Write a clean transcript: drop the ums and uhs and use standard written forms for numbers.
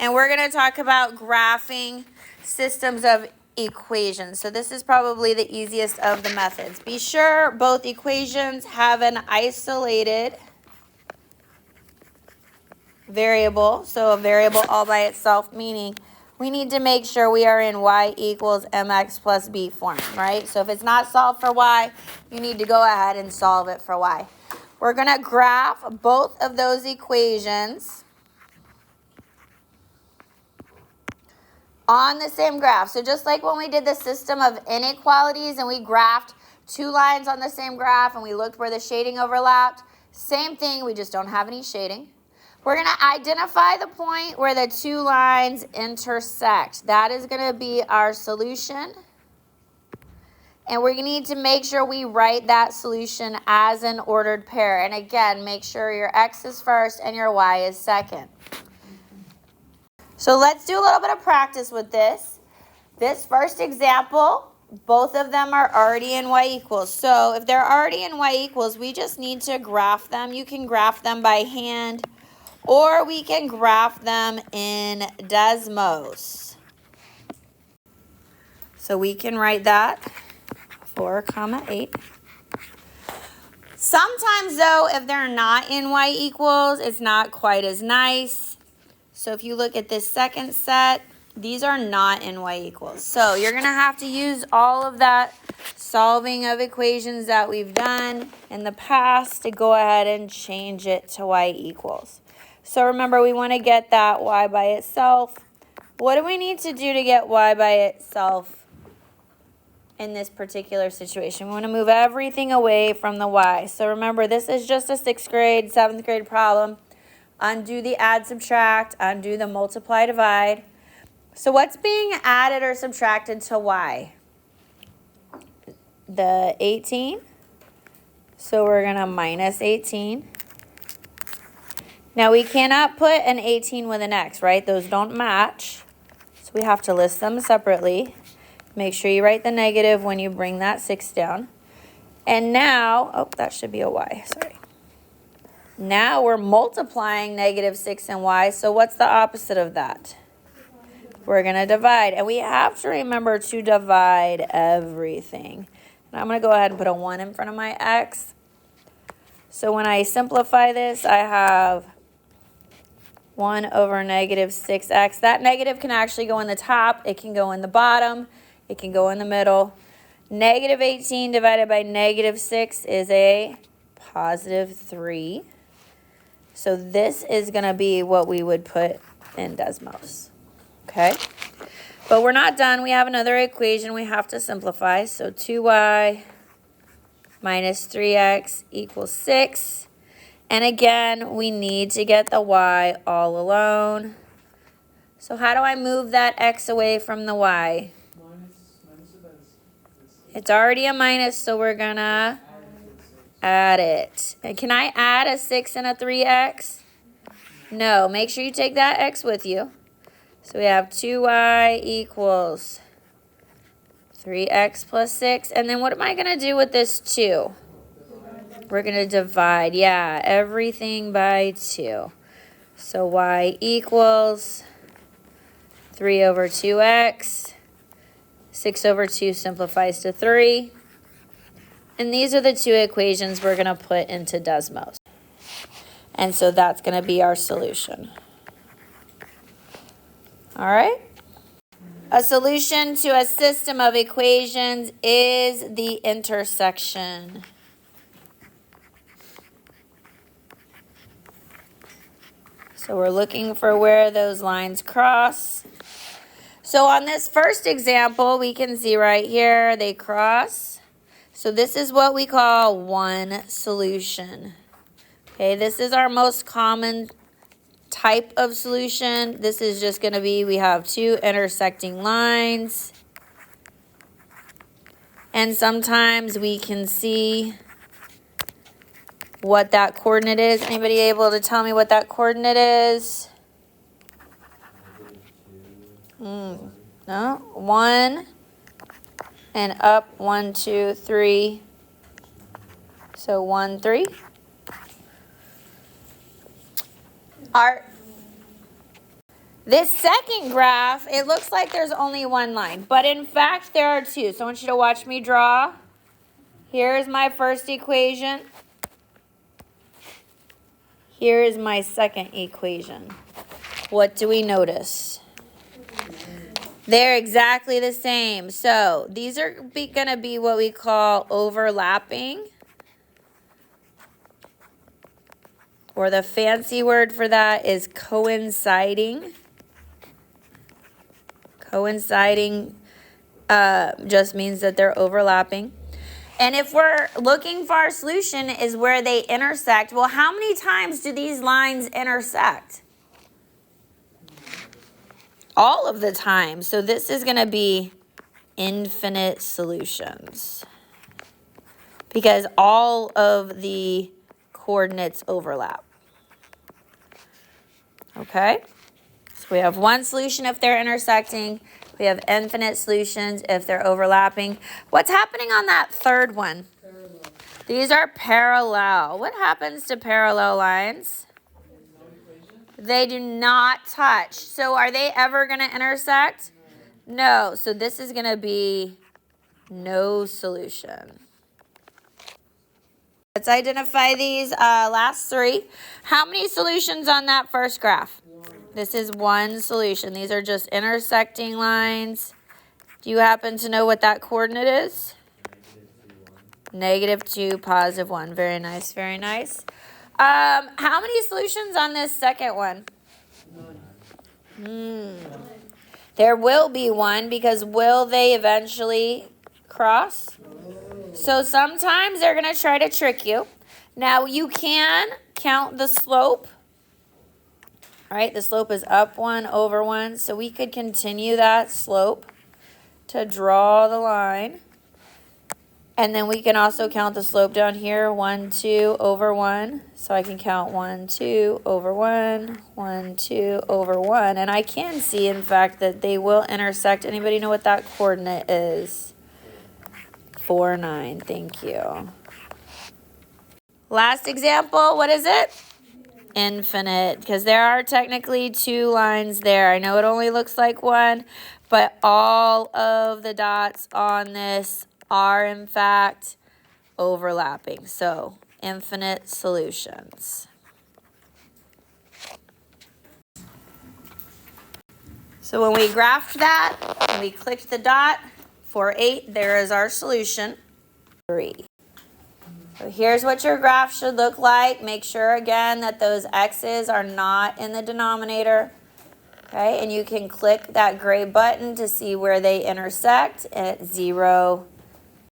and we're going to talk about graphing systems of equations. So this is probably the easiest of the methods. Be sure both equations have an isolated variable, so a variable all by itself, meaning we need to make sure we are in y equals mx plus b form, right? So if it's not solved for y, you need to go ahead and solve it for y. We're going to graph both of those equations on the same graph. So just like when we did the system of inequalities and we graphed two lines on the same graph and we looked where the shading overlapped, same thing, we just don't have any shading. We're going to identify the point where the two lines intersect. That is going to be our solution. And we're going to need to make sure we write that solution as an ordered pair. And again, make sure your x is first and your y is second. So let's do a little bit of practice with this. This first example, both of them are already in y equals. So if they're already in y equals, we just need to graph them. You can graph them by hand, or we can graph them in Desmos. So we can write that 4, 8. Sometimes though, if they're not in y equals, it's not quite as nice. So if you look at this second set, these are not in y equals. So you're going to have to use all of that solving of equations that we've done in the past to go ahead and change it to y equals. So remember, we want to get that y by itself. What do we need to do to get y by itself in this particular situation? We want to move everything away from the y. So remember, this is just a 6th grade, 7th grade problem. Undo the add, subtract, undo the multiply, divide. So what's being added or subtracted to y? The 18. So we're going to minus 18. Now we cannot put an 18 with an x, right? Those don't match. So we have to list them separately. Make sure you write the negative when you bring that 6 down. And now, oh, that should be a y, sorry. Now we're multiplying -6 and y, so what's the opposite of that? We're going to divide, and we have to remember to divide everything. And I'm going to go ahead and put a 1 in front of my x. So when I simplify this, I have 1 over -6x. That negative can actually go in the top, it can go in the bottom, it can go in the middle. -18 divided by -6 is a +3. So this is going to be what we would put in Desmos. Okay? But we're not done. We have another equation we have to simplify. So 2y minus 3x equals 6. And again, we need to get the y all alone. So how do I move that x away from the y? It's already a minus, so we're going to add it. And can I add a 6 and a 3x? No. Make sure you take that x with you. So we have 2y equals 3x plus 6. And then what am I going to do with this 2? We're going to divide, yeah, everything by 2. So y equals 3 over 2x. 6 over 2 simplifies to 3. And these are the two equations we're going to put into Desmos. And so that's going to be our solution. All right? A solution to a system of equations is the intersection. So we're looking for where those lines cross. So on this first example, we can see right here they cross. So this is what we call one solution. Okay, this is our most common type of solution. This is just going to be, we have two intersecting lines. And sometimes we can see what that coordinate is. Anybody able to tell me what that coordinate is? No, 1 and up, 1, 2, 3. So 1, 3. This second graph, it looks like there's only one line, but in fact there are two. So I want you to watch me draw. Here's my first equation. Here is my second equation. What do we notice? They're exactly the same. So these are going to be what we call overlapping. Or the fancy word for that is coinciding. Coinciding just means that they're overlapping. And if we're looking for our solution is where they intersect, well, how many times do these lines intersect? All of the time. So this is going to be infinite solutions because all of the coordinates overlap. Okay? So we have one solution if they're intersecting. We have infinite solutions if they're overlapping. What's happening on that third one? Parallel. These are parallel. What happens to parallel lines? They do not touch. So are they ever going to intersect? No. So this is going to be no solution. Let's identify these last three. How many solutions on that first graph? This is one solution. These are just intersecting lines. Do you happen to know what that coordinate is? -2, +1. Very nice, very nice. How many solutions on this second one? There will be one because will they eventually cross? So sometimes they're going to try to trick you. Now you can count the slope. All right, the slope is up 1 over 1. So we could continue that slope to draw the line. And then we can also count the slope down here, 1, 2 over 1. So I can count 1, 2 over 1, 1, 2 over 1. And I can see, in fact, that they will intersect. Anybody know what that coordinate is? 4, 9. Thank you. Last example, what is it? Infinite, because there are technically two lines there. I know it only looks like one, but all of the dots on this are in fact overlapping. So infinite solutions. So when we graphed that, and we clicked the dot for 8, there is our solution. 3. So here's what your graph should look like. Make sure again that those x's are not in the denominator. Okay, and you can click that gray button to see where they intersect at 0,